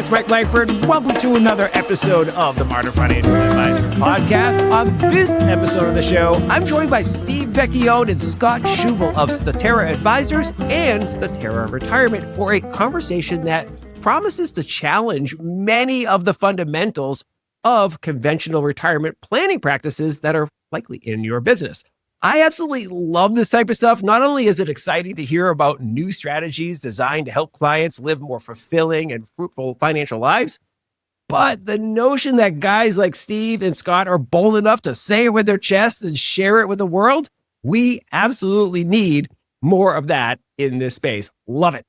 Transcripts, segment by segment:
it's Mike Langford. Welcome to another episode of the Modern Financial Advisor Podcast. On this episode of the show, I'm joined by Steve Vecchione and Scott Schuebel of Statera Advisors and Statera Retirement for a conversation that promises to challenge many of the fundamentals of conventional retirement planning practices that are likely in your business. I absolutely love this type of stuff. Not only is it exciting to hear about new strategies designed to help clients live more fulfilling and fruitful financial lives, but the notion that guys like Steve and Scott are bold enough to say it with their chests and share it with the world, we absolutely need more of that in this space. Love it.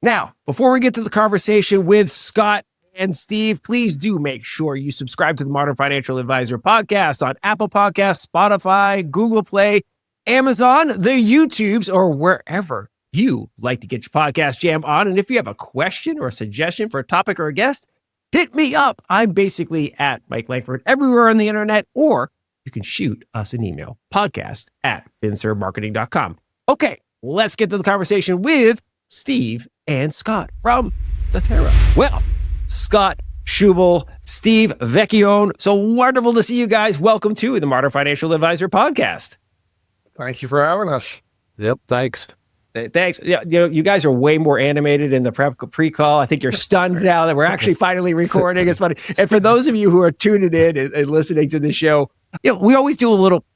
Now, before we get to the conversation with Scott and Steve, please do make sure you subscribe to the Modern Financial Advisor podcast on Apple Podcasts, Spotify, Google Play, Amazon, the YouTubes, or wherever you like to get your podcast jam on. And if you have a question or a suggestion for a topic or a guest, hit me up. I'm basically at Mike Langford everywhere on the internet, or you can shoot us an email, podcast@finservmarketing.com. Okay, let's get to the conversation with Steve and Scott from Statera. Well, Scott Schuebel, Steve Vecchione. So wonderful to see you guys. Welcome to the Modern Financial Advisor Podcast. Thank you for having us. Yep, thanks. Thanks. Yeah, you guys are way more animated in the pre-call. I think you're stunned now that we're actually finally recording. It's funny. And for those of you who are tuning in and listening to the show, we always do a little,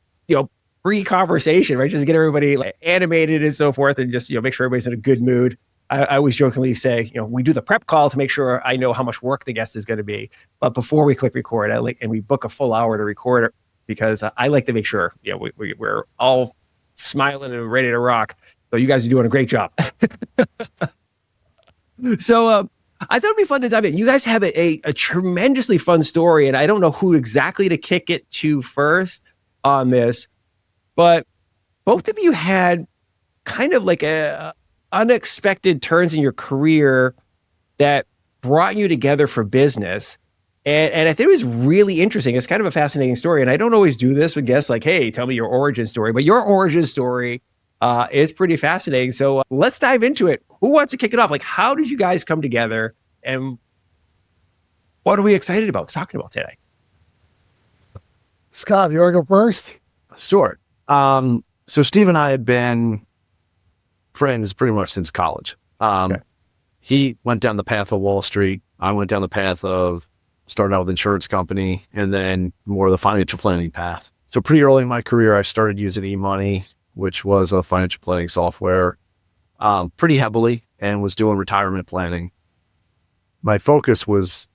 pre-conversation, right? Just to get everybody animated and so forth, and just make sure everybody's in a good mood. I always jokingly say, we do the prep call to make sure I know how much work the guest is going to be. But before we click record, and we book a full hour to record it, because I like to make sure, we're all smiling and ready to rock. So you guys are doing a great job. So I thought it'd be fun to dive in. You guys have a tremendously fun story, and I don't know who exactly to kick it to first on this, but both of you had kind of like a unexpected turns in your career that brought you together for business. And I think it was really interesting. It's kind of a fascinating story. And I don't always do this with guests like, hey, tell me your origin story. But your origin story is pretty fascinating. So let's dive into it. Who wants to kick it off? Like, how did you guys come together? And what are we excited about talking about today? Scott, you want to go first? Sure. So Steve and I had been friends pretty much since college. Okay. He went down the path of Wall Street. I went down the path of starting out with an insurance company and then more of the financial planning path. So pretty early in my career, I started using eMoney, which was a financial planning software, pretty heavily, and was doing retirement planning. My focus was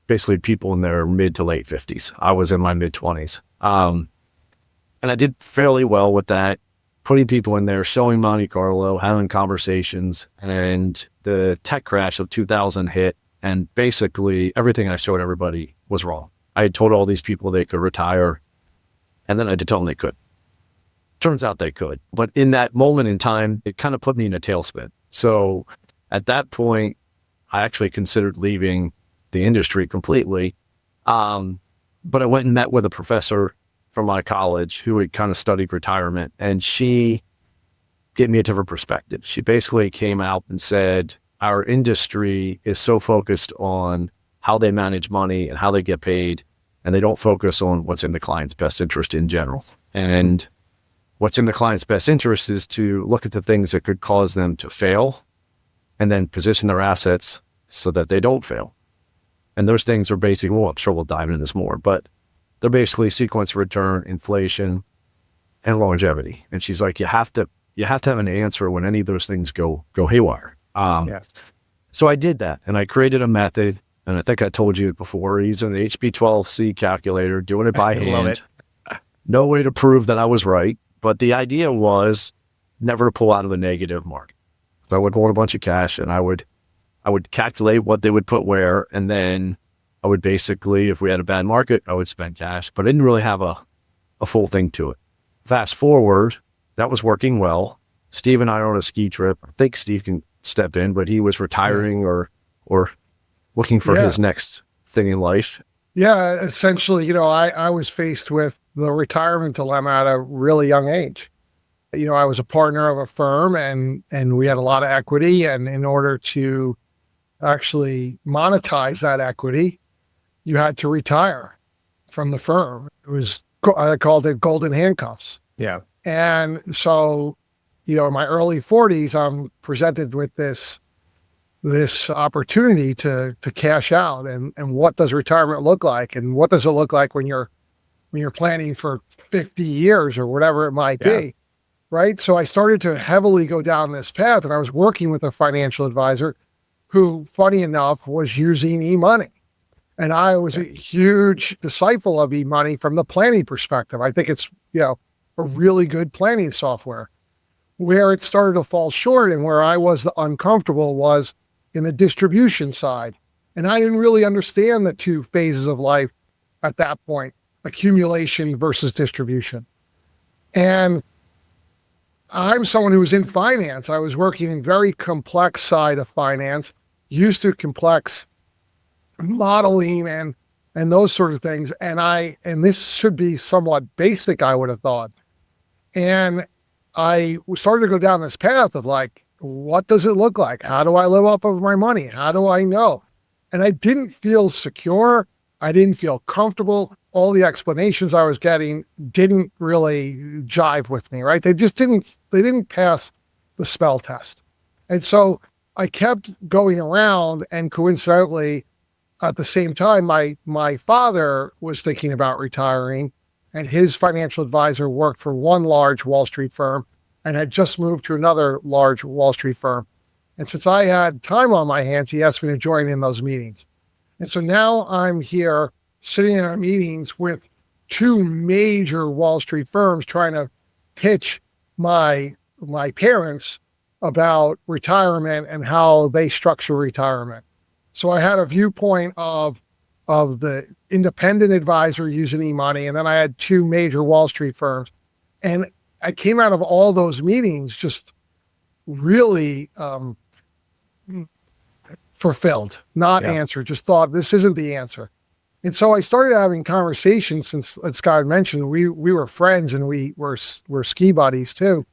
basically people in their mid to late 50s. I was in my mid 20s. And I did fairly well with that, putting people in there, showing Monte Carlo, having conversations, and the tech crash of 2000 hit, and basically everything I showed everybody was wrong. I had told all these people they could retire, and then I had to tell them they could. Turns out they could. But in that moment in time, it kind of put me in a tailspin. So at that point, I actually considered leaving the industry completely. But I went and met with a professor from my college who had kind of studied retirement, and she gave me a different perspective. She basically came out and said, our industry is so focused on how they manage money and how they get paid, and they don't focus on what's in the client's best interest in general. And what's in the client's best interest is to look at the things that could cause them to fail and then position their assets so that they don't fail. And those things are basically, well, I'm sure we'll dive into this more, but they're basically sequence return, inflation, and longevity. And she's like, you have to have an answer when any of those things go haywire. So I did that, and I created a method, and I think I told you before, using the HB12C calculator, doing it by hand. No way to prove that I was right, but the idea was never to pull out of the negative market. So I would hold a bunch of cash, and I would calculate what they would put where, and then I would basically, if we had a bad market, I would spend cash, but I didn't really have a full thing to it. Fast forward, that was working well. Steve and I are on a ski trip. I think Steve can step in, but he was retiring or looking for his next thing in life. Yeah, essentially, I was faced with the retirement dilemma at a really young age. I was a partner of a firm and we had a lot of equity, and in order to actually monetize that equity, you had to retire from the firm. I called it golden handcuffs. Yeah. And so, in my early 40s, I'm presented with this opportunity to cash out. And what does retirement look like? And what does it look like when you're planning for 50 years or whatever it might be? Right. So I started to heavily go down this path, and I was working with a financial advisor who, funny enough, was using e-money. And I was a huge disciple of e-money from the planning perspective. I think it's, a really good planning software. Where it started to fall short and where I was uncomfortable was in the distribution side. And I didn't really understand the two phases of life at that point, accumulation versus distribution. And I'm someone who was in finance. I was working in very complex side of finance, used to complex modeling and those sort of things. And this should be somewhat basic, I would have thought. And I started to go down this path of like, what does it look like? How do I live off of my money? How do I know? And I didn't feel secure. I didn't feel comfortable. All the explanations I was getting didn't really jive with me, right? They didn't pass the spell test. And so I kept going around, and coincidentally, at the same time, my father was thinking about retiring, and his financial advisor worked for one large Wall Street firm and had just moved to another large Wall Street firm. And since I had time on my hands, he asked me to join in those meetings. And so now I'm here sitting in our meetings with two major Wall Street firms trying to pitch my parents about retirement and how they structure retirement. So I had a viewpoint of the independent advisor using e-money, and then I had two major Wall Street firms. And I came out of all those meetings just really fulfilled, not answered, just thought this isn't the answer. And so I started having conversations, since, as Scott mentioned, we were friends and we were ski buddies too.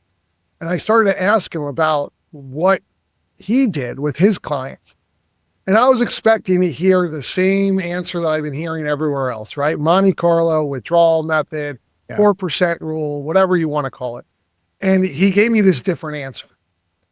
And I started to ask him about what he did with his clients. And I was expecting to hear the same answer that I've been hearing everywhere else, right? Monte Carlo, withdrawal method, 4% rule, whatever you want to call it. And he gave me this different answer.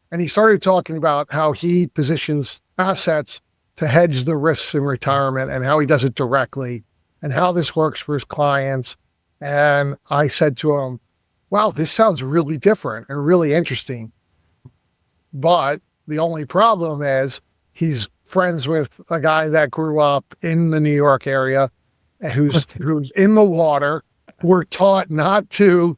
And he started talking about how he positions assets to hedge the risks in retirement and how he does it directly and how this works for his clients. And I said to him, wow, this sounds really different and really interesting. But the only problem is he's friends with a guy that grew up in the New York area who's in the water. We're taught not to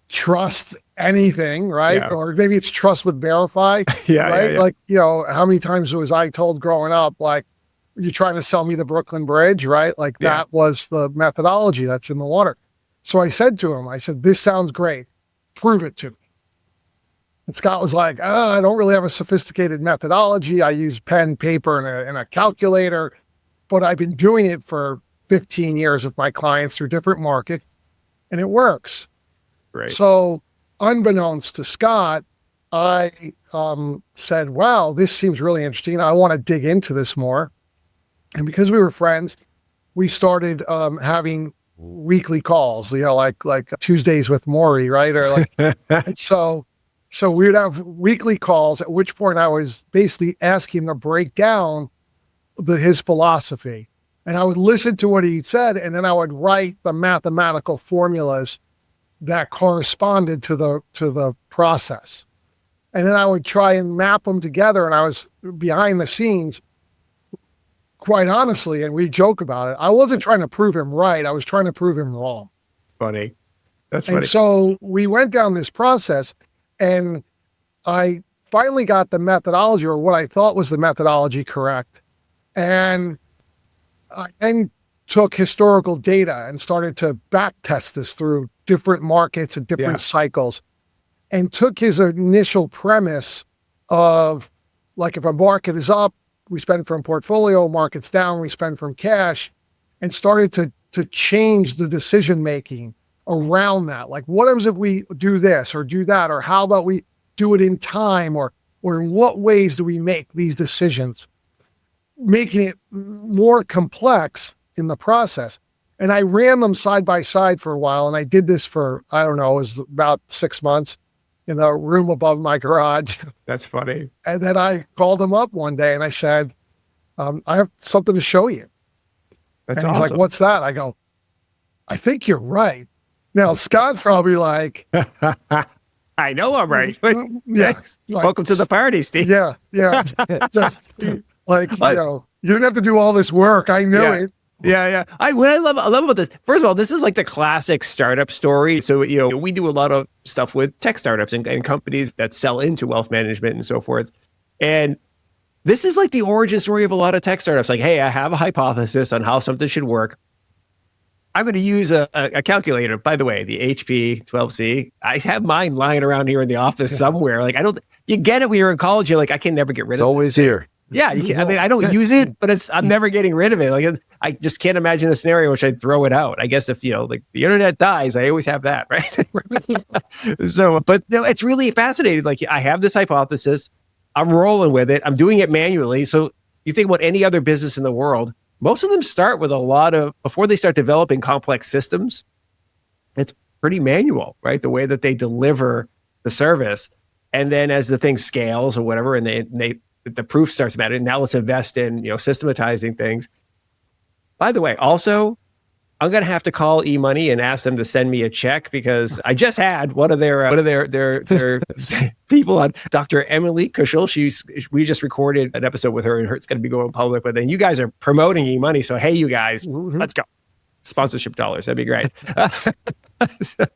trust anything, right? Yeah. Or maybe it's trust but verify, right? Like, how many times was I told growing up, like, you're trying to sell me the Brooklyn Bridge, right? Like that was the methodology that's in the water. So I said to him, this sounds great. Prove it to me. And Scott was like, I don't really have a sophisticated methodology. I use pen, paper, and a calculator, but I've been doing it for 15 years with my clients through different markets, and it works. Right. So unbeknownst to Scott, I said, wow, this seems really interesting. I want to dig into this more. And because we were friends, we started having weekly calls, like Tuesdays with Maury, right? Or like, so we would have weekly calls, at which point I was basically asking him to break down his philosophy. And I would listen to what he said, and then I would write the mathematical formulas that corresponded to the process. And then I would try and map them together, and I was behind the scenes, quite honestly, and we joke about it. I wasn't trying to prove him right. I was trying to prove him wrong. Funny. That's funny. And so we went down this process, and I finally got the methodology, or what I thought was the methodology, correct. And I then took historical data and started to back test this through different markets and different cycles, and took his initial premise of, like, if a market is up, we spend from portfolio, market's down, we spend from cash, and started to change the decision-making around that. Like, what happens if we do this or do that, or how about we do it in time, or in what ways do we make these decisions? making it more complex in the process. And I ran them side by side for a while. And I did this for, I don't know, it was about 6 months in the room above my garage. That's funny. And then I called him up one day and I said, I have something to show you. That's and he's awesome. like, what's that? I go, I think you're right. Now, Scott's probably like, I know I'm right. yeah. Like, Welcome to the party, Steve. Yeah. Just, like, you didn't have to do all this work. I knew it. Yeah. What I love about this, first of all, this is like the classic startup story. So, we do a lot of stuff with tech startups and companies that sell into wealth management and so forth. And this is like the origin story of a lot of tech startups. Like, hey, I have a hypothesis on how something should work. I'm going to use a calculator. By the way, the HP 12C, I have mine lying around here in the office somewhere. Like, you get it when you're in college. You're like, I can never get rid of it. It's always here. Yeah. I don't use it, but I'm never getting rid of it. Like, I just can't imagine a scenario in which I'd throw it out. I guess if, like the internet dies, I always have that. Right. So, but no, it's really fascinating. Like, I have this hypothesis. I'm rolling with it. I'm doing it manually. So you think about any other business in the world, most of them start with before they start developing complex systems, it's pretty manual, right? The way that they deliver the service. And then as the thing scales or whatever, and the proof starts to matter, now let's invest in, systematizing things. By the way, also, I'm going to have to call eMoney and ask them to send me a check because I just had one of their people on, Dr. Emily Kushel. We just recorded an episode with her and it's going to be going public, but then you guys are promoting eMoney. So, hey, you guys, let's go. Sponsorship dollars. That'd be great. But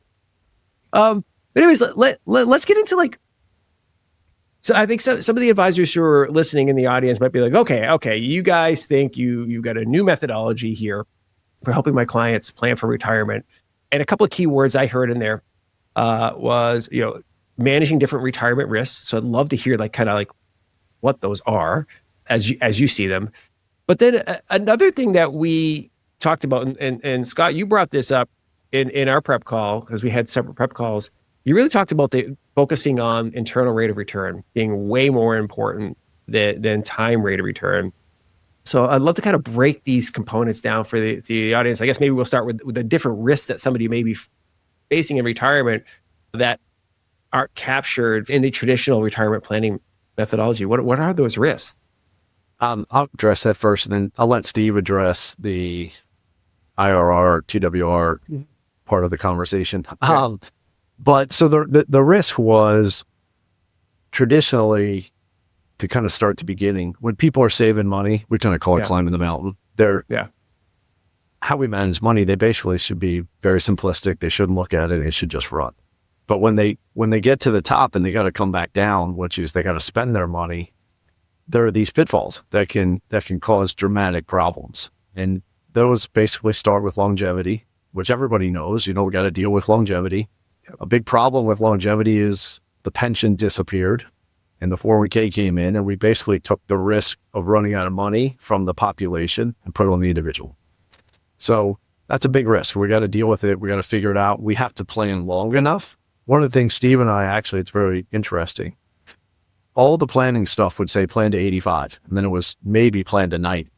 anyways, let's get into so I think some of the advisors who are listening in the audience might be like, okay, you guys think you got a new methodology here for helping my clients plan for retirement. And a couple of key words I heard in there was, managing different retirement risks. So I'd love to hear what those are as you see them. But then another thing that we talked about, and Scott, you brought this up in our prep call because we had separate prep calls. You really talked about focusing on internal rate of return being way more important than time rate of return. So I'd love to kind of break these components down for the audience. I guess maybe we'll start with the different risks that somebody may be facing in retirement that aren't captured in the traditional retirement planning methodology. What are those risks? I'll address that first, and then I'll let Steve address the IRR, TWR part of the conversation. Okay. But so the risk was traditionally, to kind of start the beginning, when people are saving money, we kind of call it climbing the mountain. How we manage money, they basically should be very simplistic. They shouldn't look at it. It should just run. But when they get to the top and they got to come back down, which is they got to spend their money, there are these pitfalls that can cause dramatic problems. And those basically start with longevity, which everybody knows. We got to deal with longevity. Yep. A big problem with longevity is the pension disappeared and the 401k came in, and we basically took the risk of running out of money from the population and put it on the individual. So that's a big risk. We got to deal with it. We got to figure it out. We have to plan long enough. One of the things Steve and I, actually, it's very interesting. All the planning stuff would say plan to 85, and then it was maybe plan to 90,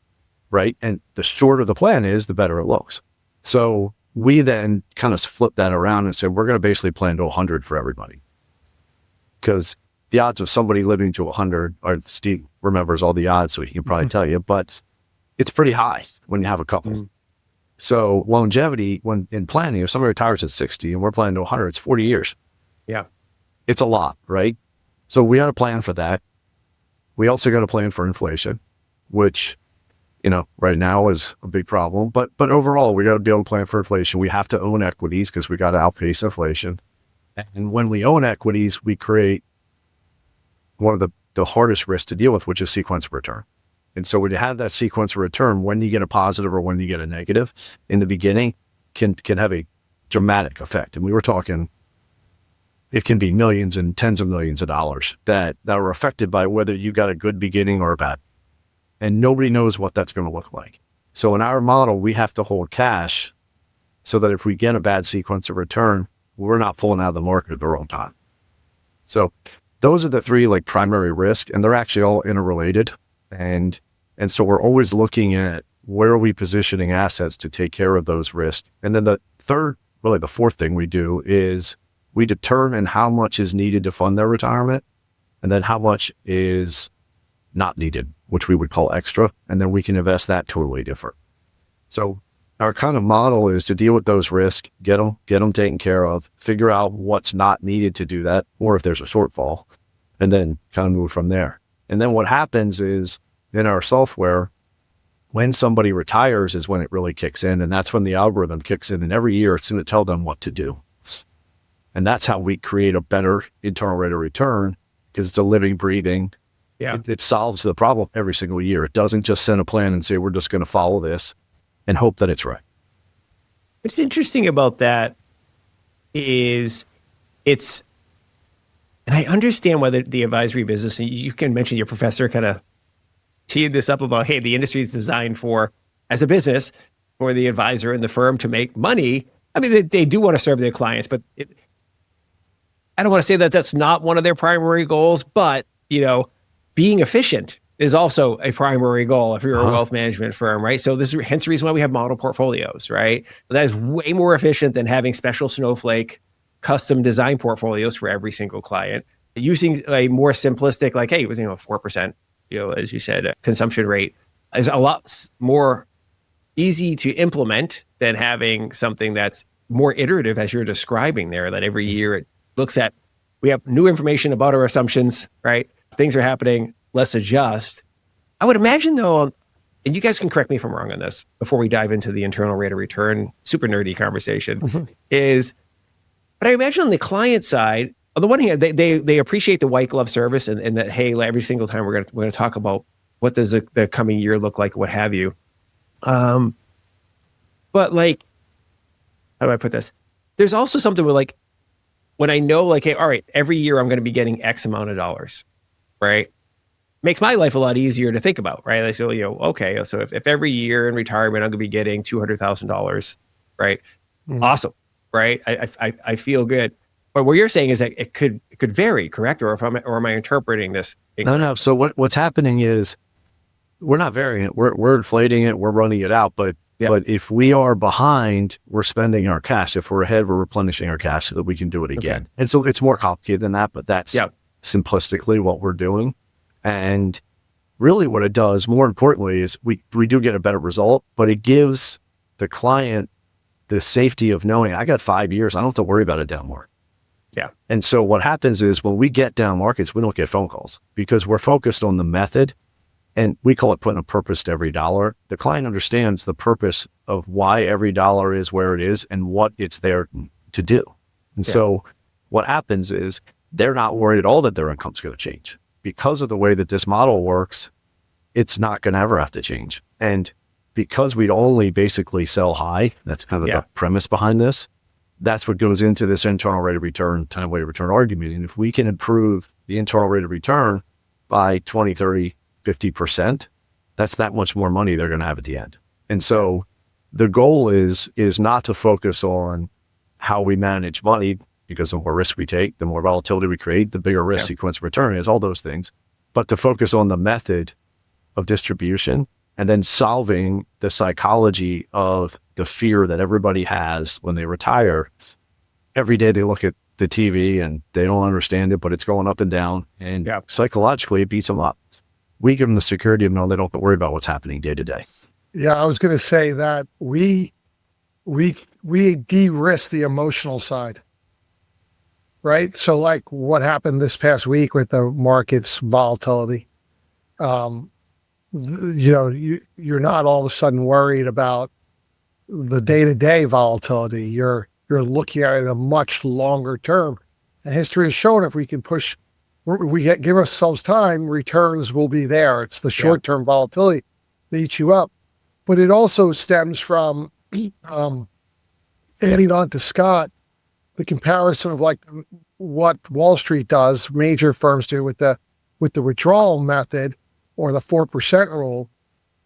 right? And the shorter the plan is, the better it looks. So we then kind of flipped that around and said, we're going to basically plan to 100 for everybody. Because the odds of somebody living to 100, or Steve remembers all the odds, so he can probably tell you, but it's pretty high when you have a couple. So longevity, when in planning, if somebody retires at 60 and we're planning to 100, it's 40 years. Yeah. It's a lot, right? So we got to plan for that. We also got to plan for inflation, which, right now is a big problem. But overall, we got to be able to plan for inflation. We have to own equities because we got to outpace inflation. And when we own equities, we create one of the hardest risks to deal with, which is sequence of return. And so when you have that sequence of return, when you get a positive or when you get a negative in the beginning can have a dramatic effect. And we were talking, it can be millions and tens of millions of dollars that are affected by whether you got a good beginning or a bad. And nobody knows what that's going to look like. So in our model, we have to hold cash so that if we get a bad sequence of return, we're not pulling out of the market at the wrong time. So those are the three primary risks, and they're actually all interrelated. And And so we're always looking at where are we positioning assets to take care of those risks. And then the fourth thing we do is we determine how much is needed to fund their retirement and then how much is not needed, which we would call extra. And then we can invest that totally different. So our kind of model is to deal with those risks, get them taken care of, figure out what's not needed to do that, or if there's a shortfall, and then kind of move from there. And then what happens is in our software, when somebody retires is when it really kicks in. And that's when the algorithm kicks in. And every year it's going to tell them what to do. And that's how we create a better internal rate of return, because it's a living, breathing. Yeah. It solves the problem every single year. It doesn't just send a plan and say, we're just going to follow this and hope that it's right. What's interesting about that is and I understand why the advisory business, and you can mention your professor kind of teed this up about, hey, the industry is designed for, as a business, for the advisor and the firm to make money. I mean, they do want to serve their clients, but I don't want to say that that's not one of their primary goals, but, being efficient is also a primary goal if you're a wealth management firm, right? So this is hence the reason why we have model portfolios, right? That is way more efficient than having special snowflake custom design portfolios for every single client. Using a more simplistic, like, hey, it was 4%, as you said, consumption rate is a lot more easy to implement than having something that's more iterative, as you're describing there, that every year it looks at, we have new information about our assumptions, right? Things are happening, let's adjust. I would imagine though, and you guys can correct me if I'm wrong on this before we dive into the internal rate of return, super nerdy conversation, but I imagine on the client side, on the one hand, they appreciate the white glove service and that, hey, every single time we're going to talk about what does the coming year look like, what have you. But like, how do I put this? There's also something with like, when I know like, hey, all right, every year I'm going to be getting X amount of dollars, right? Makes my life a lot easier to think about, right? Like, so, okay, so if every year in retirement I'm going to be getting $200,000, right? Awesome, right? I feel good. But what you're saying is that it could vary, correct? Or am I interpreting this incorrectly? No. So what's happening is we're not varying it. We're inflating it. We're running it out. But if we are behind, we're spending our cash. If we're ahead, we're replenishing our cash so that we can do it again. Okay. And so it's more complicated than that, but that's simplistically what we're doing. And really what it does, more importantly, is we do get a better result, but it gives the client the safety of knowing I got 5 years. I don't have to worry about a down market. Yeah. And so what happens is when we get down markets, we don't get phone calls because we're focused on the method, and we call it putting a purpose to every dollar. The client understands the purpose of why every dollar is where it is and what it's there to do. And so what happens is they're not worried at all that their income's going to change. Because of the way that this model works, it's not going to ever have to change. And because we'd only basically sell high, that's kind of the premise behind this. That's what goes into this internal rate of return, time rate of return argument. And if we can improve the internal rate of return by 20, 30, 50%, that's that much more money they're going to have at the end. And so the goal is not to focus on how we manage money, because the more risk we take, the more volatility we create, the bigger risk sequence of return is, all those things, but to focus on the method of distribution and then solving the psychology of the fear that everybody has when they retire. Every day they look at the TV and they don't understand it, but it's going up and down, and psychologically it beats them up. We give them the security of knowing they don't have to worry about what's happening day to day. Yeah, I was going to say that we de-risk the emotional side, right? So like what happened this past week with the market's volatility, you're not all of a sudden worried about the day-to-day volatility. You're looking at it a much longer term. And history has shown if we can give ourselves time, returns will be there. It's the short-term volatility that eats you up. But it also stems from, adding on to Scott, the comparison of like what Wall Street does, major firms do with the withdrawal method or the 4% rule,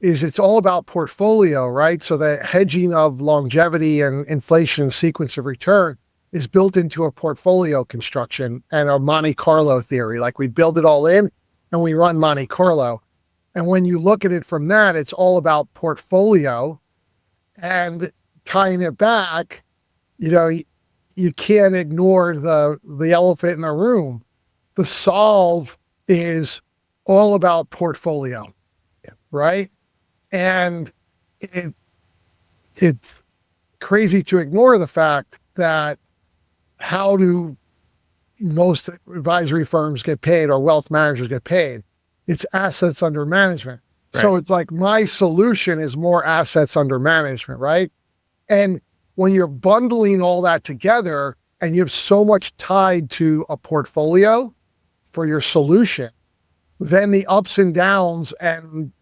is it's all about portfolio, right? So the hedging of longevity and inflation and sequence of return is built into a portfolio construction and a Monte Carlo theory. Like we build it all in and we run Monte Carlo. And when you look at it from that, it's all about portfolio and tying it back. You can't ignore the elephant in the room. The solve is all about portfolio, right? And it's crazy to ignore the fact that how do most advisory firms get paid or wealth managers get paid? It's assets under management. Right. So it's like my solution is more assets under management, right? And when you're bundling all that together and you have so much tied to a portfolio for your solution, then the ups and downs and,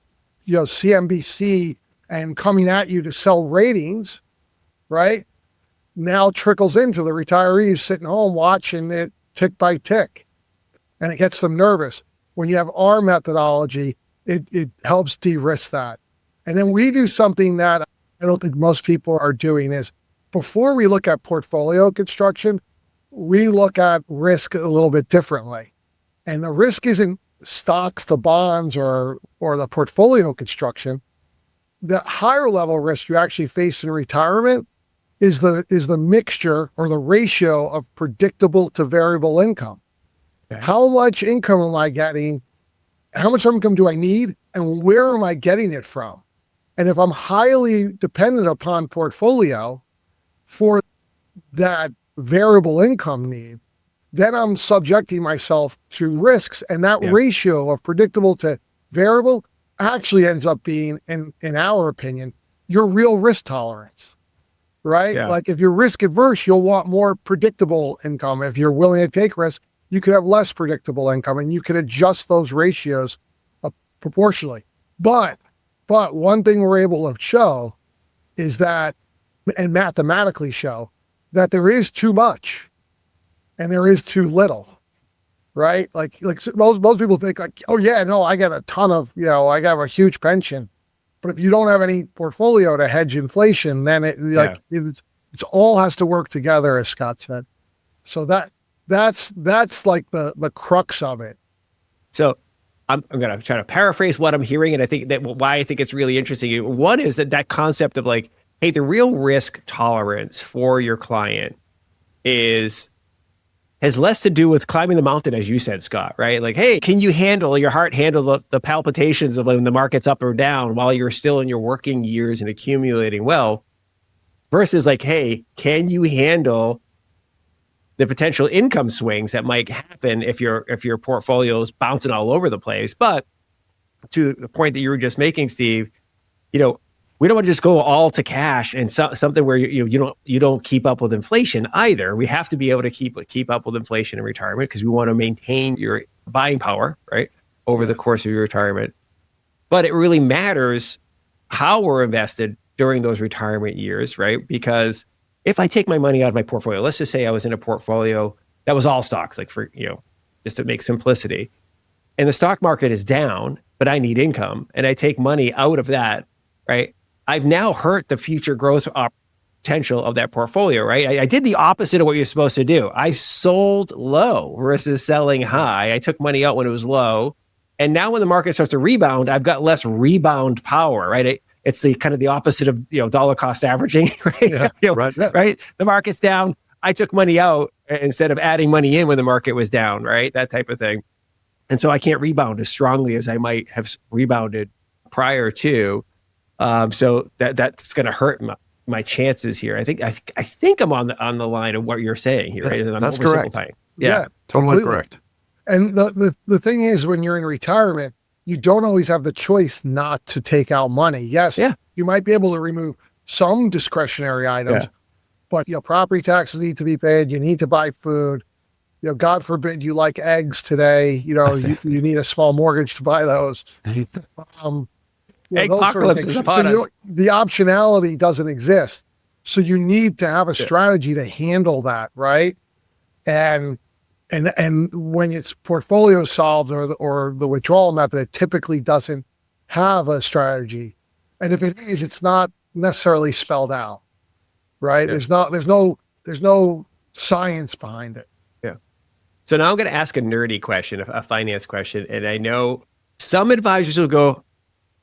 CNBC and coming at you to sell ratings, right, now trickles into the retirees sitting home watching it tick by tick. And it gets them nervous. When you have our methodology, it helps de-risk that. And then we do something that I don't think most people are doing is before we look at portfolio construction, we look at risk a little bit differently. And the risk isn't stocks to bonds or the portfolio construction. The higher level risk you actually face in retirement is the mixture or the ratio of predictable to variable income. Okay. How much income am I getting? How much income do I need? And where am I getting it from? And if I'm highly dependent upon portfolio for that variable income need, then I'm subjecting myself to risks. And that ratio of predictable to variable actually ends up being, in our opinion, your real risk tolerance, right? Yeah. Like if you're risk adverse, you'll want more predictable income. If you're willing to take risk, you could have less predictable income and you can adjust those ratios proportionally. But one thing we're able to show is that, and mathematically show, that there is too much and there is too little, right? Like most people think like, oh yeah, no, I get a ton of, I got a huge pension. But if you don't have any portfolio to hedge inflation, then it's all has to work together, as Scott said. So that's like the crux of it. So I'm going to try to paraphrase what I'm hearing. And I think that why I think it's really interesting. One is that concept of like, hey, the real risk tolerance for your client has less to do with climbing the mountain, as you said, Scott, right? Like, hey, can you your heart handle the palpitations of when the market's up or down while you're still in your working years and accumulating wealth versus like, hey, can you handle the potential income swings that might happen if your portfolio is bouncing all over the place? But to the point that you were just making, Steve, we don't want to just go all to cash and something where you don't keep up with inflation either. We have to be able to keep up with inflation in retirement because we want to maintain your buying power, right, over the course of your retirement. But it really matters how we're invested during those retirement years, right? Because if I take my money out of my portfolio, let's just say I was in a portfolio that was all stocks, like for, just to make simplicity, and the stock market is down, but I need income, and I take money out of that, right? I've now hurt the future growth potential of that portfolio, right? I did the opposite of what you're supposed to do. I sold low versus selling high. I took money out when it was low. And now when the market starts to rebound, I've got less rebound power, right? It's the kind of the opposite of, dollar cost averaging, right? Yeah, right? The market's down. I took money out instead of adding money in when the market was down, right? That type of thing. And so I can't rebound as strongly as I might have rebounded prior to. So that's going to hurt my chances here. I think I'm on the line of what you're saying here, right? And I'm That's correct. Yeah, Totally correct. And the thing is, when you're in retirement, you don't always have the choice not to take out money. Yes, you might be able to remove some discretionary items, but property taxes need to be paid. You need to buy food. God forbid you like eggs today. You need a small mortgage to buy those. Apocalypse is upon us. The optionality doesn't exist. So you need to have a strategy to handle that, right? And when it's portfolio solved or the withdrawal method, it typically doesn't have a strategy. And if it is, it's not necessarily spelled out, right? Yeah. There's no science behind it. Yeah. So now I'm going to ask a nerdy question, a finance question, and I know Some advisors will go,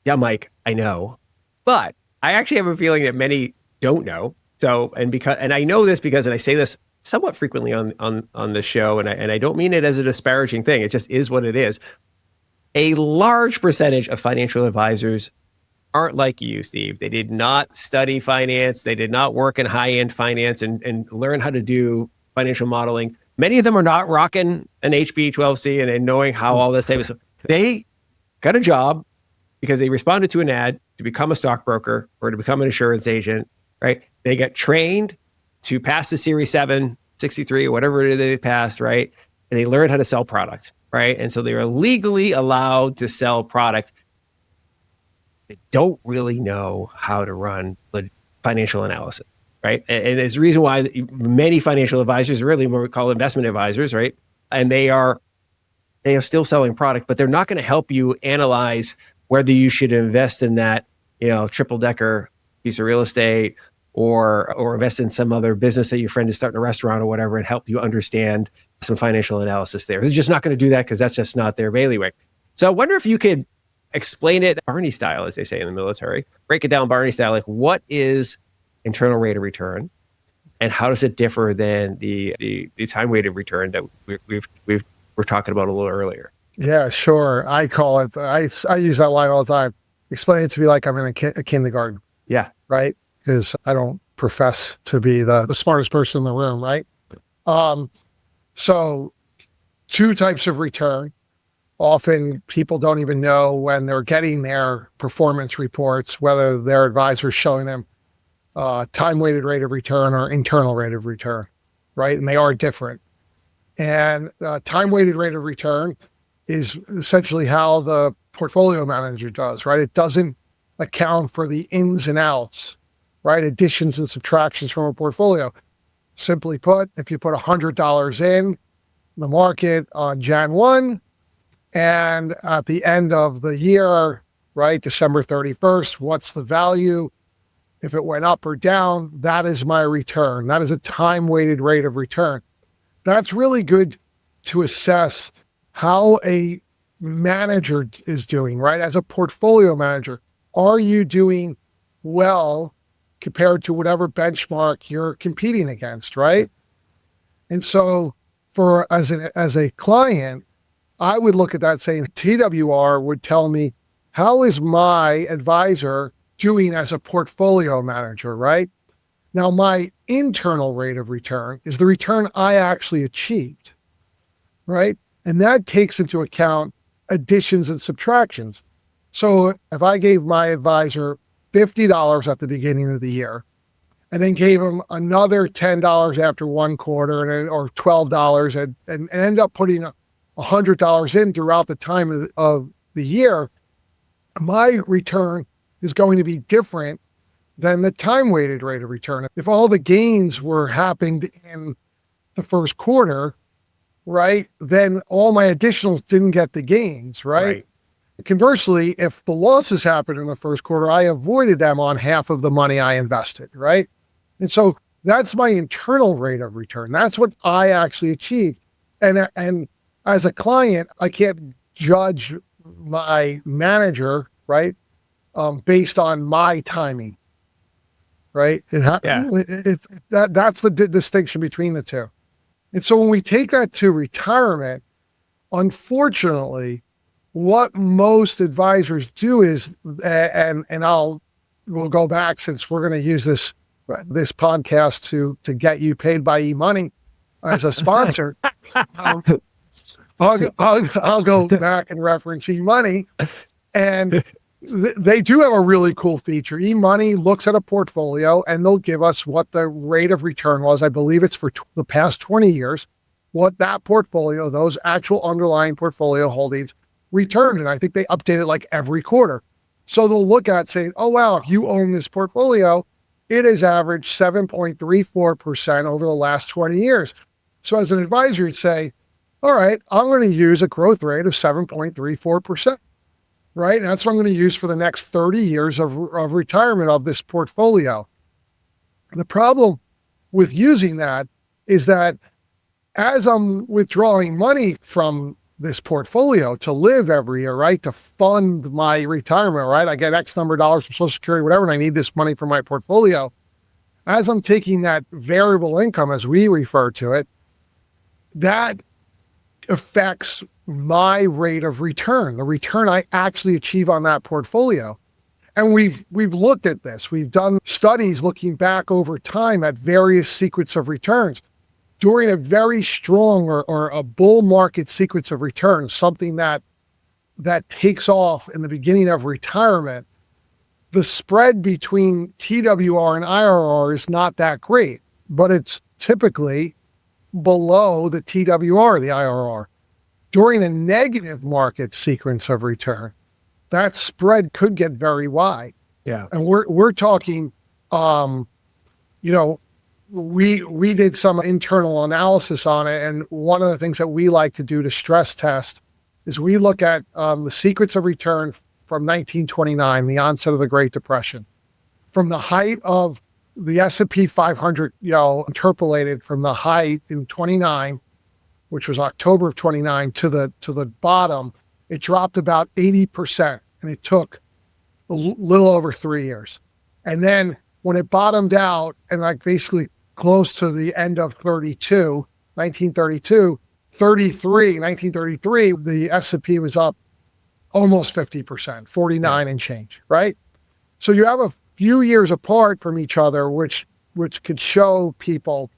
yeah, Mike, I know, but I actually have a feeling that many don't know. So, and I know this because, and I say this somewhat frequently on the show, and I don't mean it as a disparaging thing. It just is what it is. A large percentage of financial advisors aren't like you, Steve. They did not study finance. They did not work in high-end finance and learn how to do financial modeling. Many of them are not rocking an HB12C and knowing how all this type of stuff. They got a job because they responded to an ad to become a stockbroker or to become an insurance agent, right? They got trained to pass the Series 7, 63, or whatever they passed, right? And they learned how to sell product, right? And so they are legally allowed to sell product. They don't really know how to run financial analysis, right? And there's a reason why many financial advisors, really what we call investment advisors, right? And they are still selling product, but they're not going to help you analyze whether you should invest in that, triple decker piece of real estate or invest in some other business that your friend is starting a restaurant or whatever and help you understand some financial analysis there. They're just not going to do that because that's just not their bailiwick. So I wonder if you could explain it Barney style, as they say in the military, break it down Barney style, like what is internal rate of return and how does it differ than the time weighted return that we're talking about a little earlier? Yeah, sure. I call it, I use that line all the time. Explain it to me like I'm in a kindergarten. Yeah. Right? Because I don't profess to be the smartest person in the room, right? So two types of return. Often people don't even know when they're getting their performance reports, whether their advisor is showing them time-weighted rate of return or internal rate of return, right? And they are different. And time-weighted rate of return is essentially how the portfolio manager does, right? It doesn't account for the ins and outs, right? Additions and subtractions from a portfolio. Simply put, if you put $100 in the market on Jan 1, and at the end of the year, right, December 31st, what's the value? If it went up or down, that is my return. That is a time-weighted rate of return. That's really good to assess how a manager is doing, right? As a portfolio manager, are you doing well compared to whatever benchmark you're competing against, right? And so as a client, I would look at that saying TWR would tell me, how is my advisor doing as a portfolio manager, right? Now, my internal rate of return is the return I actually achieved, right? And that takes into account additions and subtractions. So if I gave my advisor $50 at the beginning of the year, and then gave him another $10 after one quarter or $12 and end up putting $100 in throughout the time of the year, my return is going to be different than the time-weighted rate of return. If all the gains were happened in the first quarter, right, then all my additionals didn't get the gains, right? Conversely, if the losses happened in the first quarter, I avoided them on half of the money I invested, right? And so that's my internal rate of return. That's what I actually achieved. And as a client, I can't judge my manager, right, based on my timing, right? That's the distinction between the two. And so when we take that to retirement, unfortunately, what most advisors do is, and we'll go back since we're going to use this podcast to get you paid by eMoney as a sponsor. I'll go back and reference eMoney, and they do have a really cool feature. eMoney looks at a portfolio and they'll give us what the rate of return was. I believe it's for the past 20 years, what that portfolio, those actual underlying portfolio holdings returned. And I think they update it like every quarter. So they'll look at saying, oh, wow, if you own this portfolio, it has averaged 7.34% over the last 20 years. So as an advisor, you'd say, all right, I'm going to use a growth rate of 7.34%, right? And that's what I'm going to use for the next 30 years of retirement of this portfolio. The problem with using that is that as I'm withdrawing money from this portfolio to live every year, right? To fund my retirement, right? I get X number of dollars from Social Security, whatever, and I need this money for my portfolio. As I'm taking that variable income, as we refer to it, that affects my rate of return, the return I actually achieve on that portfolio. And we've looked at this. We've done studies looking back over time at various sequence of returns. During a very strong or a bull market sequence of returns, something that takes off in the beginning of retirement, the spread between TWR and IRR is not that great, but it's typically below the TWR, the IRR. During a negative market sequence of return, that spread could get very wide. Yeah. And we're talking, we did some internal analysis on it. And one of the things that we like to do to stress test is we look at the sequence of return from 1929, the onset of the Great Depression, from the height of the S&P 500, interpolated from the height in 29, which was October of 29, to the bottom. It dropped about 80%, and it took a little over 3 years. And then when it bottomed out and basically close to the end of 1933, the S&P was up almost 50%, 49 and change, right? So you have a few years apart from each other, which could show people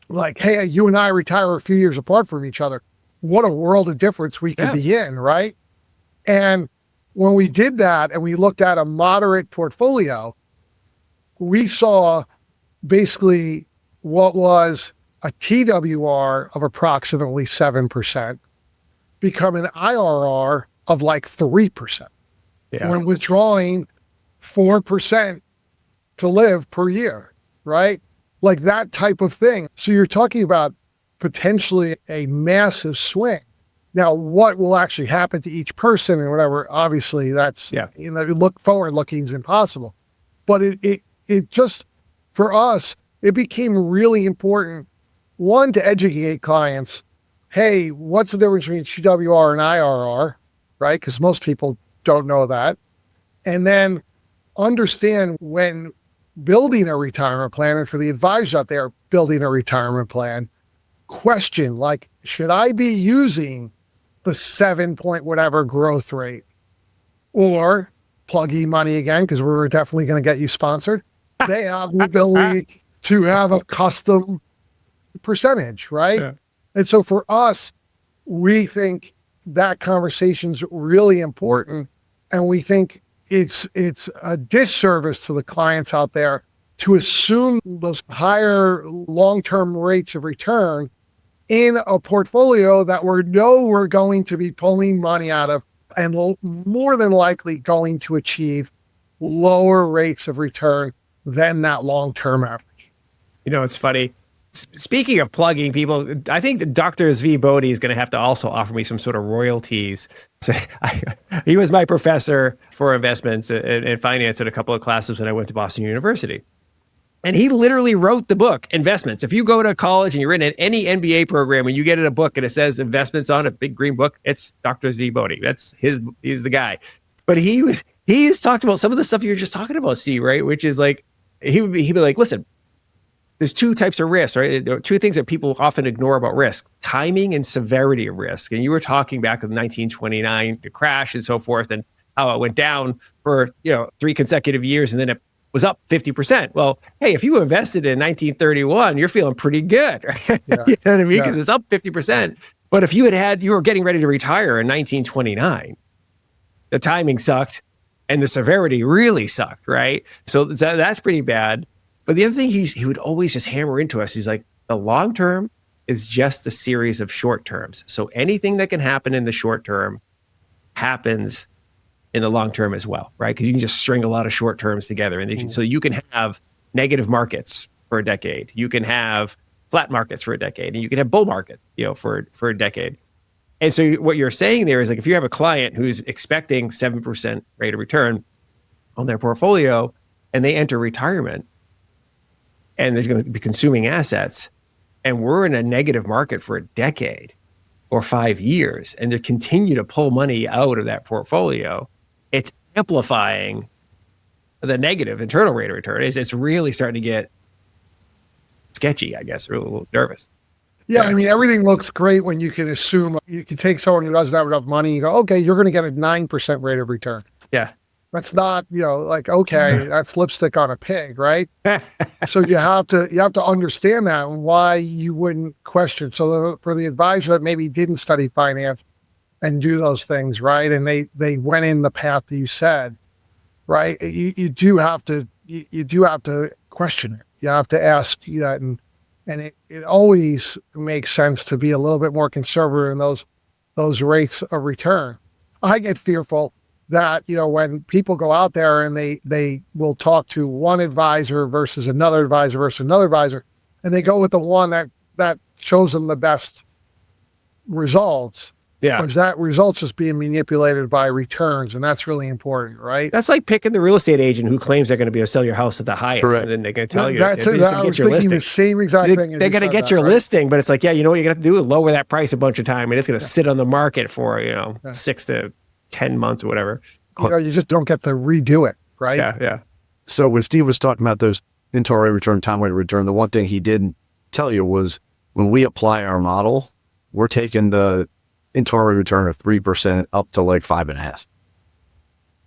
like, hey, you and I retire a few years apart from each other. What a world of difference we could be in, right? And when we did that and we looked at a moderate portfolio, we saw basically what was a TWR of approximately 7% become an IRR of like 3%. Yeah. When withdrawing 4% to live per year, right? Like that type of thing. So you're talking about potentially a massive swing. Now, what will actually happen to each person and whatever, obviously that's, look forward looking is impossible. But it just, for us, it became really important, one, to educate clients, hey, what's the difference between TWR and IRR, right? Because most people don't know that. And then understand when building a retirement plan, and for the advisors out there building a retirement plan, question like, should I be using the 7 point whatever growth rate, or plug money again, because we're definitely going to get you sponsored. They have the ability to have a custom percentage, right? Yeah. And so for us, we think that conversation's really important, and we think it's a disservice to the clients out there to assume those higher long-term rates of return in a portfolio that we're going to be pulling money out of and more than likely going to achieve lower rates of return than that long-term average. It's funny. Speaking of plugging people, I think that Dr. Zvi Bodhi is going to have to also offer me some sort of royalties. So he was my professor for investments and finance at a couple of classes when I went to Boston University. And he literally wrote the book, Investments. If you go to college and you're in any MBA program and you get in a book and it says investments on a big green book, it's Dr. Zvi Bodhi. He's the guy. But he's talked about some of the stuff you're just talking about, Steve, right? Which is like, he'd be like, listen, there's two types of risk, right? There are two things that people often ignore about risk: timing and severity of risk. And you were talking back in 1929, the crash and so forth, and how it went down for 3 consecutive years, and then it was up 50%. Well, hey, if you invested in 1931, you're feeling pretty good, right? Yeah. You know what I mean? Because it's up 50%. But if you were getting ready to retire in 1929, the timing sucked and the severity really sucked, right? So that's pretty bad. But the other thing he would always just hammer into us, he's like, the long term is just a series of short terms. So anything that can happen in the short term happens in the long term as well, right? Because you can just string a lot of short terms together. And so you can have negative markets for a decade. You can have flat markets for a decade. And you can have bull markets, for a decade. And so what you're saying there is, like, if you have a client who's expecting 7% rate of return on their portfolio and they enter retirement, and they're going to be consuming assets, and we're in a negative market for a decade, or 5 years and they continue to pull money out of that portfolio, it's amplifying the negative internal rate of return. It's really starting to get sketchy, I guess, or a little nervous. Yeah, I mean, everything looks great when you can assume you can take someone who doesn't have enough money and go, okay, you're going to get a 9% rate of return. Yeah. That's not, like, okay, that's lipstick on a pig, right? So you have to understand that and why you wouldn't question. So for the advisor that maybe didn't study finance and do those things, right, and they went in the path that you said, right, you do have to question it. You have to ask that, and it always makes sense to be a little bit more conservative in those rates of return. I get fearful that, when people go out there and they will talk to one advisor versus another advisor, and they go with the one that shows them the best results. Yeah. Because that results just being manipulated by returns, and that's really important, right? That's like picking the real estate agent who claims they're going to be able to sell your house at the highest. Correct. And then they're going to tell you, That's they're it. just I going to was get your thinking listing. the same exact thing. They're going to get your listing, but it's like, you know what you're going to have to do is lower that price a bunch of time, and it's going to sit on the market for, 6 to 10 months or whatever. You just don't get to redo it, right? Yeah. So when Steve was talking about those internal rate of return, time rate of return, the one thing he didn't tell you was when we apply our model, we're taking the internal rate of return of 3% up to like 5.5%.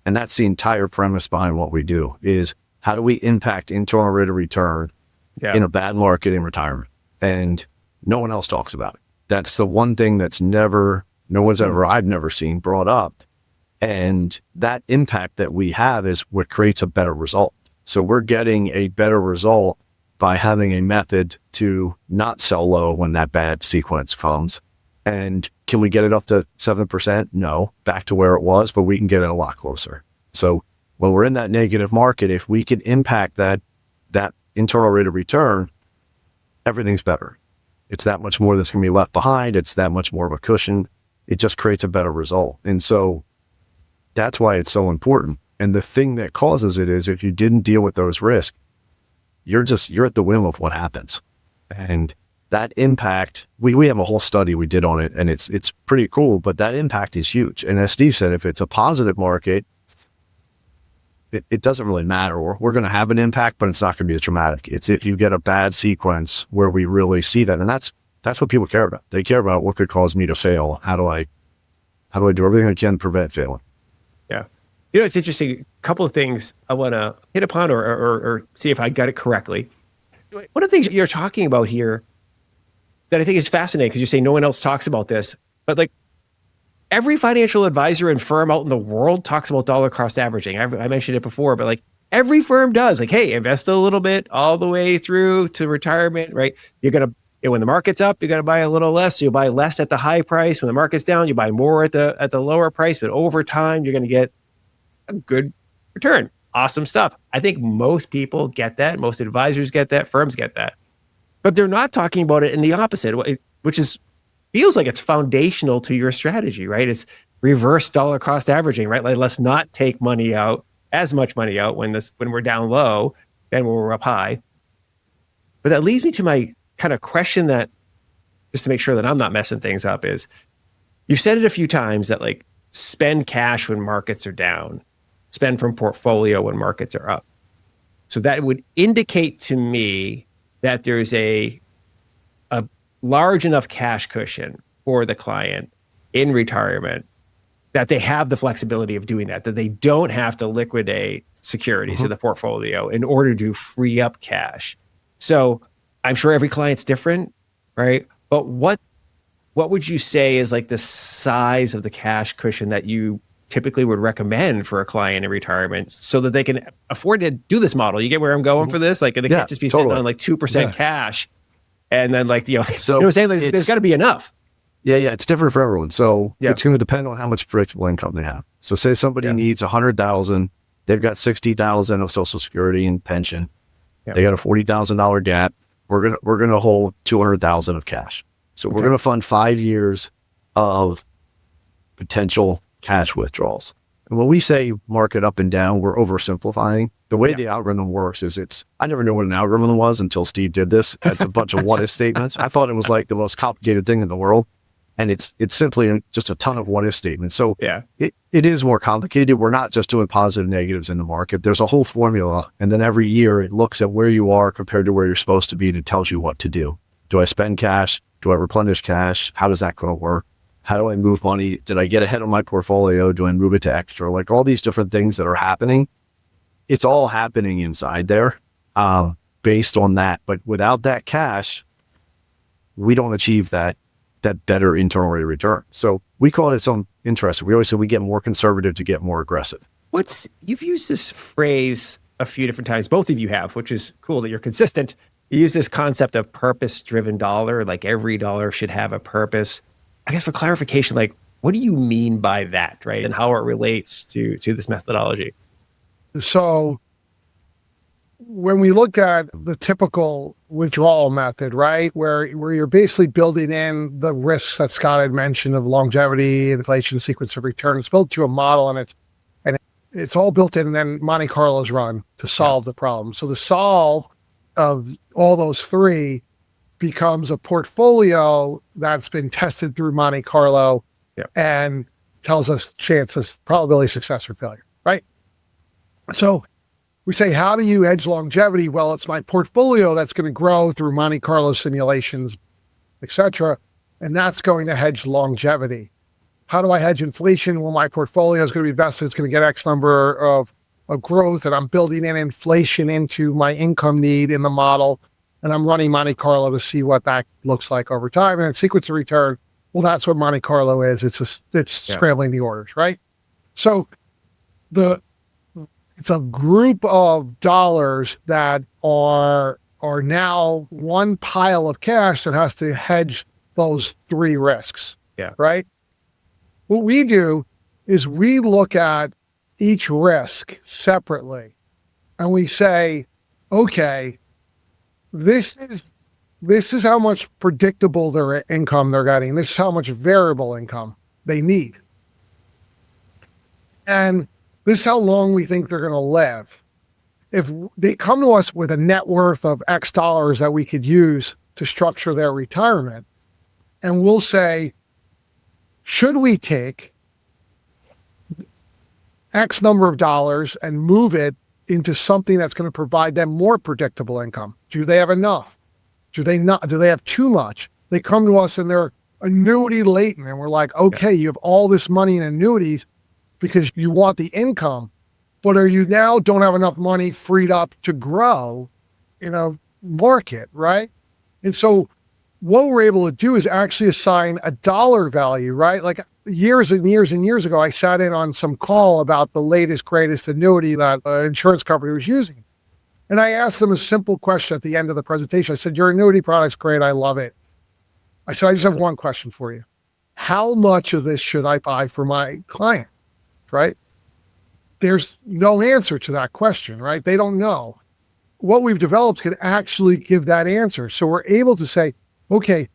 And that's the entire premise behind what we do is how do we impact internal rate of return in a bad market in retirement? And no one else talks about it. That's the one thing that's I've never seen brought up. And that impact that we have is what creates a better result. So we're getting a better result by having a method to not sell low when that bad sequence comes. And can we get it up to 7%? No, back to where it was, but we can get it a lot closer. So when we're in that negative market, if we can impact that internal rate of return, everything's better. It's that much more that's going to be left behind. It's that much more of a cushion. It just creates a better result. And so that's why it's so important. And the thing that causes it is if you didn't deal with those risks, you're at the whim of what happens. And that impact, we have a whole study we did on it, and it's pretty cool, but that impact is huge. And as Steve said, if it's a positive market, it doesn't really matter. We're going to have an impact, but it's not going to be as dramatic. It's if you get a bad sequence where we really see that. And that's what people care about. They care about what could cause me to fail. How do I do everything I can to prevent failing? Yeah. It's interesting. A couple of things I want to hit upon or see if I got it correctly. One of the things you're talking about here that I think is fascinating, because you say no one else talks about this, but like every financial advisor and firm out in the world talks about dollar cost averaging. I mentioned it before, but like every firm does, like, hey, invest a little bit all the way through to retirement, right? You're going to, when the market's up, you're going to buy a little less. So you'll buy less at the high price. When the market's down, you buy more at the lower price, but over time, you're going to get a good return. Awesome stuff. I think most people get that. Most advisors get that. Firms get that. But they're not talking about it in the opposite, which feels like it's foundational to your strategy, right? It's reverse dollar cost averaging, right? Like, let's not take as much money out when we're down low than when we're up high. But that leads me to my kind of question that, just to make sure that I'm not messing things up, is you've said it a few times that like spend cash when markets are down, spend from portfolio when markets are up. So that would indicate to me that there's a large enough cash cushion for the client in retirement that they have the flexibility of doing that they don't have to liquidate securities in the portfolio in order to free up cash. So I'm sure every client's different, right? But what would you say is like the size of the cash cushion that you typically would recommend for a client in retirement so that they can afford to do this model? You get where I'm going for this? Like, they can't just be sitting on like 2% cash. And then like, so, you know what I'm saying? There's got to be enough. Yeah. It's different for everyone. So it's going to depend on how much predictable income they have. So say somebody needs 100,000, they've got 60,000 of Social Security and pension. They got a $40,000 gap. We're going to hold 200,000 of cash. So we're going to fund 5 years of potential cash withdrawals. And when we say market up and down, we're oversimplifying. The way the algorithm works is I never knew what an algorithm was until Steve did this. It's a bunch of what if statements. I thought it was like the most complicated thing in the world. And it's simply just a ton of what if statements. So Yeah. it is more complicated. We're not just doing positive negatives in the market. There's a whole formula. And then every year it looks at where you are compared to where you're supposed to be, and it tells you what to do. Do I spend cash? Do I replenish cash? How does that going to work? How do I move money? Did I get ahead of my portfolio? Do I move it to extra? Like all these different things that are happening. It's all happening inside there based on that. But without that cash, we don't achieve that better internal rate of return. So we call it some interest. We always say we get more conservative to get more aggressive. You've used this phrase a few different times, both of you have, which is cool that you're consistent. You use this concept of purpose-driven dollar, like every dollar should have a purpose. I guess for clarification, like what do you mean by that, right? And how it relates to this methodology? So when we look at the typical withdrawal method, right, where you're basically building in the risks that Scott had mentioned of longevity, inflation, sequence of return, it's built to a model, and it's all built in, and then Monte Carlo's run to solve the problem. So the solve of all those three becomes a portfolio that's been tested through Monte Carlo and tells us chances, probability, success or failure, right? So we say, how do you hedge longevity? Well, it's my portfolio that's going to grow through Monte Carlo simulations, et cetera, and that's going to hedge longevity. How do I hedge inflation? Well, my portfolio is going to be vested. It's going to get X number of growth, and I'm building in inflation into my income need in the model, and I'm running Monte Carlo to see what that looks like over time. And then sequence of return, well, that's what Monte Carlo is. It's scrambling the orders, right? So it's a group of dollars that are now one pile of cash that has to hedge those three risks. Yeah. Right? What we do is we look at each risk separately and we say, okay, this is how much predictable their income they're getting. This is how much variable income they need. And this is how long we think they're going to live. If they come to us with a net worth of X dollars that we could use to structure their retirement, and we'll say, should we take X number of dollars and move it into something that's going to provide them more predictable income? Do they have enough? Do they not? Do they have too much? They come to us and they're annuity laden, and we're like, okay, you have all this money in annuities because you want the income, but are you now don't have enough money freed up to grow in a market, right? And so what we're able to do is actually assign a dollar value, right? Like years and years and years ago, I sat in on some call about the latest, greatest annuity that an insurance company was using. And I asked them a simple question at the end of the presentation. I said, your annuity product's great. I love it. I said, I just have one question for you. How much of this should I buy for my client, right? There's no answer to that question, right? They don't know. What we've developed can actually give that answer. So we're able to say, okay,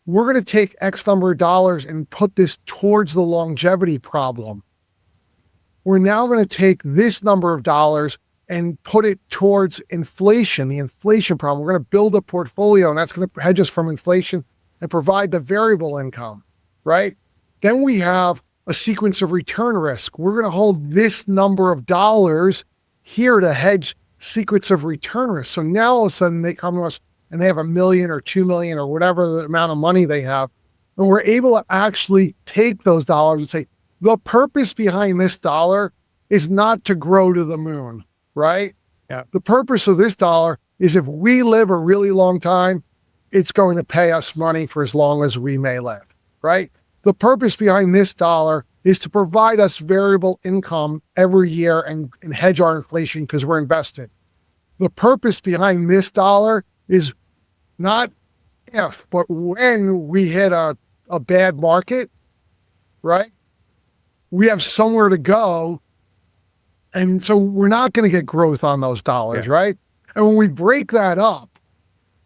we're going to take X number of dollars and put this towards the longevity problem. We're now going to take this number of dollars and put it towards inflation, the inflation problem. We're going to build a portfolio, and that's going to hedge us from inflation and provide the variable income, right? Then we have a sequence of return risk. We're going to hold this number of dollars here to hedge sequence of return risk. So now all of a sudden they come to us and they have $1 million or $2 million or whatever the amount of money they have. And we're able to actually take those dollars and say, the purpose behind this dollar is not to grow to the moon, right? Yeah. The purpose of this dollar is if we live a really long time, it's going to pay us money for as long as we may live, right? The purpose behind this dollar is to provide us variable income every year and hedge our inflation because we're invested. The purpose behind this dollar is not if, but when we hit a bad market, right? We have somewhere to go. And so we're not going to get growth on those dollars, right? And when we break that up,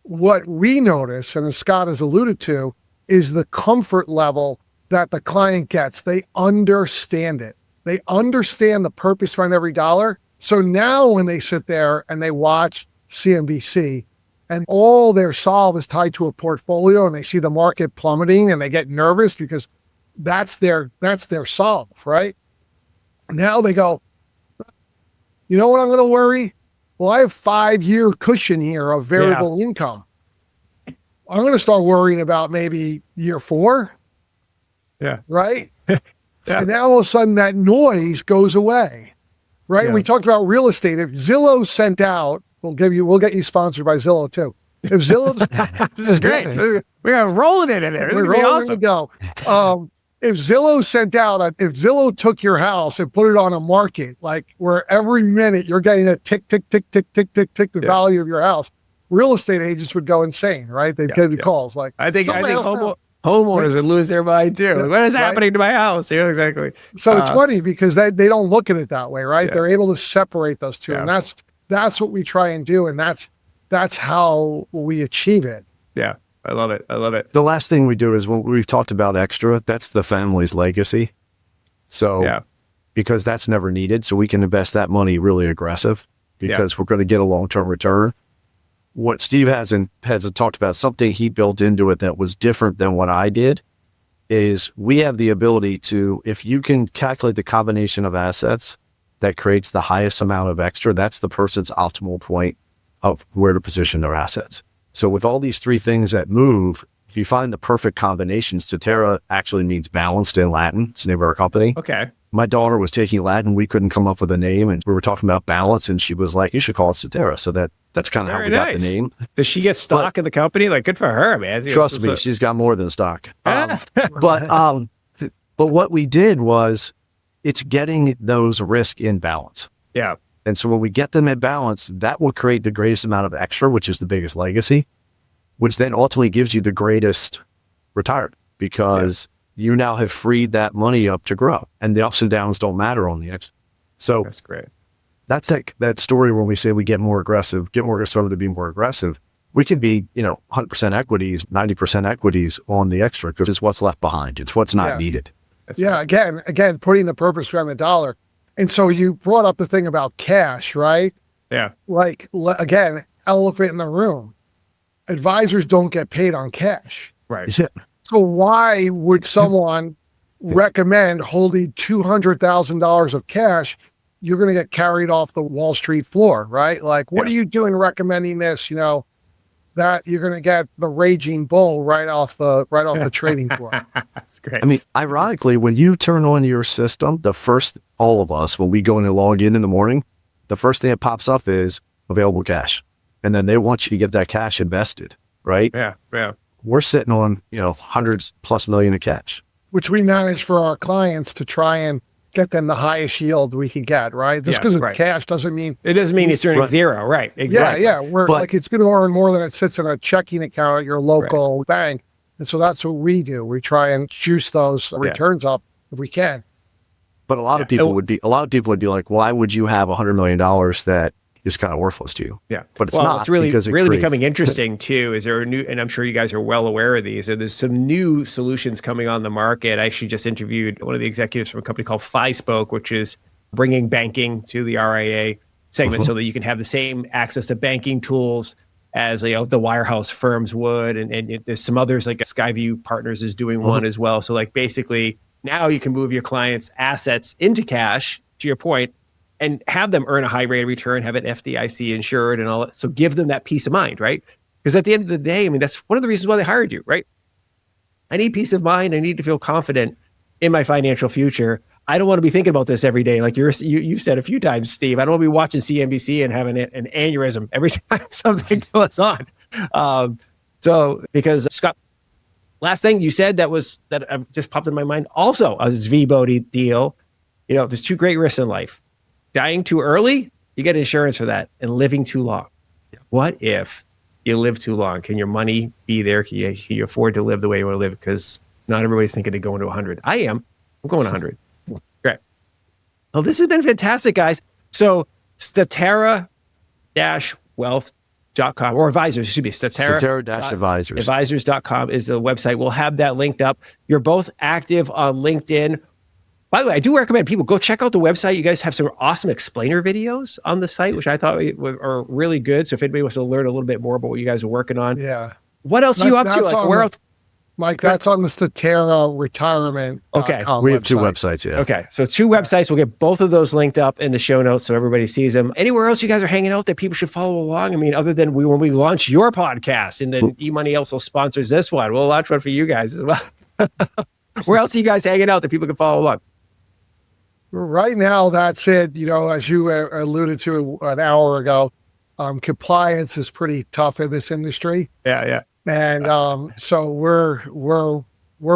what we notice, and as Scott has alluded to, is the comfort level that the client gets. They understand it. They understand the purpose behind every dollar. So now when they sit there and they watch CNBC and all their solve is tied to a portfolio, and they see the market plummeting and they get nervous because that's their solve, right? Now they go, you know what I'm going to worry? Well, I have 5-year cushion here of variable income. I'm going to start worrying about maybe year 4. Yeah. Right. And now all of a sudden that noise goes away. Right. Yeah. We talked about real estate. If Zillow sent out, we'll get you sponsored by Zillow too. If Zillow, This is great. We're rolling it in there. This is we're gonna be rolling awesome. to go. If Zillow sent out, if Zillow took your house and put it on a market, like where every minute you're getting a tick, tick, tick, tick, tick, tick, tick, the value of your house, real estate agents would go insane, right? They'd get calls like, I think "Sell my house now." homeowners would lose their mind too. Like, what is happening to my house? Yeah, exactly. So it's funny because they don't look at it that way, right? Yeah. They're able to separate those two, and that's what we try and do, and that's how we achieve it. Yeah, I love it. I love it. The last thing we do is when we've talked about extra, that's the family's legacy. So because that's never needed, so we can invest that money really aggressive because we're going to get a long-term return. What Steve hasn't talked about, something he built into it that was different than what I did, is we have the ability to, if you can calculate the combination of assets that creates the highest amount of extra, that's the person's optimal point of where to position their assets. So with all these 3 things that move, if you find the perfect combinations, Statera actually means balanced in Latin. It's the name of our company. Okay. My daughter was taking Latin. We couldn't come up with a name, and we were talking about balance, and she was like, you should call it Statera. So that's kind of how we got the name. Does she get stock in the company? Like, good for her, man. Trust me, she's got more than stock. But what we did was, it's getting those risk in balance. Yeah. And so when we get them in balance, that will create the greatest amount of extra, which is the biggest legacy, which then ultimately gives you the greatest retirement, because you now have freed that money up to grow, and the ups and downs don't matter on the extra. So that's great. That's that story when we say we get more aggressive to be more aggressive. We could be, 100% equities, 90% equities on the extra, because it's what's left behind. It's what's not needed. Again, putting the purpose around the dollar. And so you brought up the thing about cash, right? Yeah. Like, again, elephant in the room. Advisors don't get paid on cash. Right. So why would someone recommend holding $200,000 of cash? You're going to get carried off the Wall Street floor, right? Like, what are you doing recommending this? That you're going to get the raging bull right off the trading floor. That's great. I mean, ironically, when you turn on your system, all of us, when we go in and log in the morning, the first thing that pops up is available cash. And then they want you to get that cash invested, right? Yeah. We're sitting on, hundreds plus million of cash. Which we manage for our clients to try and get them the highest yield we can get, right? Just because it's cash doesn't mean... It doesn't mean it's earning zero, right? Exactly. Yeah. It's going to earn more than it sits in a checking account at your local bank. And so that's what we do. We try and juice those returns up if we can. But a lot of people would be like, why would you have $100 million that is kind of worthless to you? Yeah. But it's not. It's really creates... becoming interesting too. Is there a new, and I'm sure you guys are well aware of these, there's some new solutions coming on the market. I actually just interviewed one of the executives from a company called FiSpoke, which is bringing banking to the RIA segment so that you can have the same access to banking tools as the wirehouse firms would. And there's some others, like Skyview Partners is doing one as well. So like basically now you can move your clients' assets into cash, to your point, and have them earn a high rate of return, have it FDIC insured and all that. So give them that peace of mind, right? Because at the end of the day, I mean, that's one of the reasons why they hired you, right? I need peace of mind. I need to feel confident in my financial future. I don't want to be thinking about this every day. Like you said a few times, Steve, I don't want to be watching CNBC and having an aneurysm every time something goes on. So because Scott, last thing you said that just popped in my mind, also a Zvibody deal. There's 2 great risks in life. Dying too early, you get insurance for that, and living too long. What if you live too long? Can your money be there? Can you afford to live the way you want to live? Because not everybody's thinking of going to 100. I am. I'm going 100. Great. Well, this has been fantastic, guys. So Statera-wealth.com, or advisors, excuse me, Statera-advisors. Advisors.com is the website. We'll have that linked up. You're both active on LinkedIn. By the way, I do recommend people go check out the website. You guys have some awesome explainer videos on the site, which I thought are really good. So if anybody wants to learn a little bit more about what you guys are working on. Yeah. What else are you up to? Like where else? Mike, that's on the Statera retirement. Okay. We have two websites, yeah. Okay. So 2 websites. We'll get both of those linked up in the show notes so everybody sees them. Anywhere else you guys are hanging out that people should follow along? I mean, other than when we launch your podcast and then eMoney also sponsors this one, we'll launch one for you guys as well. Where else are you guys hanging out that people can follow along? Right now, that's it. You know, as you alluded to an hour ago, compliance is pretty tough in this industry. Yeah. And so we're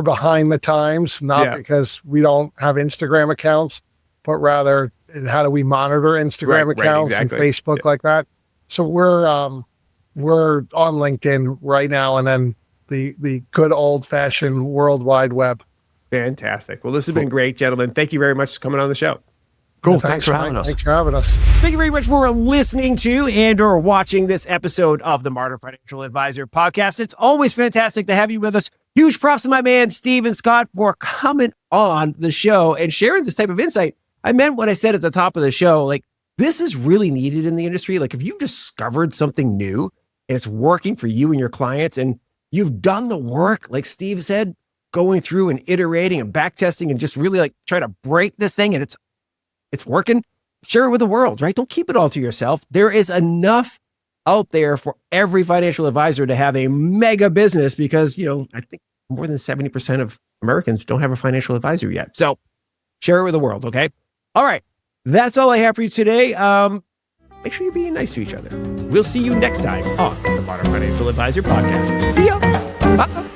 behind the times, not because we don't have Instagram accounts, but rather how do we monitor Instagram accounts and Facebook like that. So we're on LinkedIn right now, and then the good old fashioned World Wide Web. Fantastic. Well, this has been great, gentlemen. Thank you very much for coming on the show. Cool. Thanks for having us. Thanks for having us. Thank you very much for listening to and or watching this episode of the Modern Financial Advisor podcast. It's always fantastic to have you with us. Huge props to my man, Steve and Scott, for coming on the show and sharing this type of insight. I meant what I said at the top of the show. Like, this is really needed in the industry. Like, if you've discovered something new and it's working for you and your clients and you've done the work, like Steve said, going through and iterating and back testing and just really like trying to break this thing and it's working, share it with the world, right? Don't keep it all to yourself. There is enough out there for every financial advisor to have a mega business because, you know, I think more than 70% of Americans don't have a financial advisor yet. So share it with the world, okay? All right. That's all I have for you today. Make sure you're being nice to each other. We'll see you next time on the Modern Financial Advisor podcast. See ya. Bye.